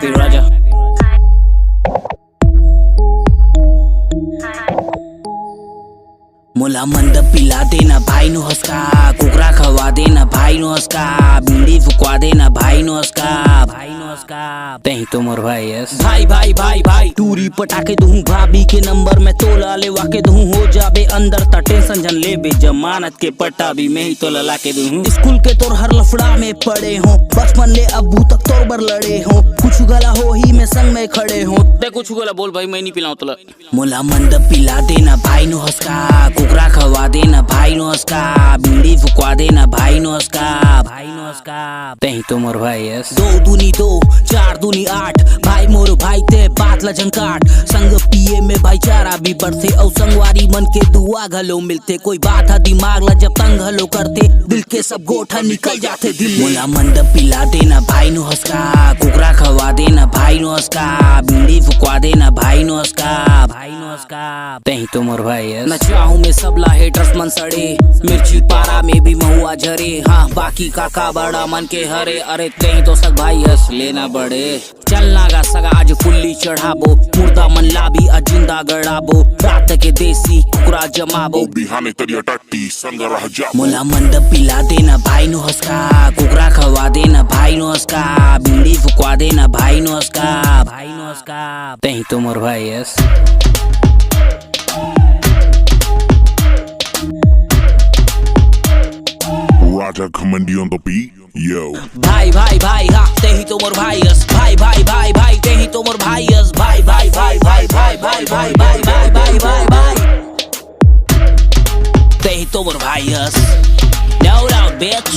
Happy Raja. मुला मंद पिला देना भाई नु हंसका, कुकरा खवा देना भाई नु हंसका, बीड़ी फुकवा देना भाई नु हंसका, भाई नु हंसका। तही तो मोर भाई यस। भाई भाई भाई भाई टूरी पटाके दूं, भाभी के नंबर में तोला लेवा के दूं, हो जाबे अंदर ता टेंशन जन लेबे, जमानत के पट्टा भी मैं ही तो लला के दूं। स्कूल के तोर हर लफड़ा में पड़े हो, बचपन ले अबू तक तोर बर लड़े हो, कुछ गला हो ही में संग में खड़े हो। ते कुछ गला बोल भाई मैं नहीं पिलाऊं तोला। मुला मंद पिला देना भाई नु हंसका, कुकरा खवा देना भाई नु हंसका, बीड़ी फुकवा देना भाई नु हंसका, भाई नु हंसका। तही तो मोर भाई यस। 2 दूनी 2 4 दूनी 8, भाई मोर भाई ते बात लजन काट, संग पिए में भाईचारा भी बढ़ते, और संगवारी मन के दुआ घलो मिलते, कोई बात है दिमाग ला जब तंग हलो करते, दिल के सब गोठा निकल जाते दिल। मुला मंद पिला देना भाई नु हंसका, कुकरा खवा देना भाई नु हंसका, बीड़ी फुकवा देना भाई नु हंसका, भाई नु हंसका। तही तो मोर भाई यस। न चाहूं में सबला हेटर्स मन सड़े, मिर्ची पारा में भी महुआ झरे, हाँ बाकी काका बड़ा मन के हरे, अरे तही तो सब भाई हंस लेना बड़े। चलना गा सगा आज फुल्ली चढ़ाबो, मुर्दा मन लाबी अजिंदा गड़ाबो, रात के देसी कुकरा जमाबो, बिहाने तरिया टट्टी संग रह जा। मुला मंद पिला देना भाई नु हंसका, कुकरा खवा देना भाई नु हंसका, बीड़ी फुकवा देना भाई नु हंसका, भाई नु हंसका। तही तो मोर भाई yes. Raja Kamandi on the beat, yo. भाई भाई भाई हाँ तेही तो मोर भाई यस, भाई भाई भाई भाई तेही तो मोर भाई यस, भाई भाई भाई भाई भाई भाई भाई भाई भाई भाई भाई भाई तेही तो मोर भाई यस। No doubt bitch,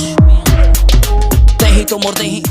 तेही तो मोर तेही।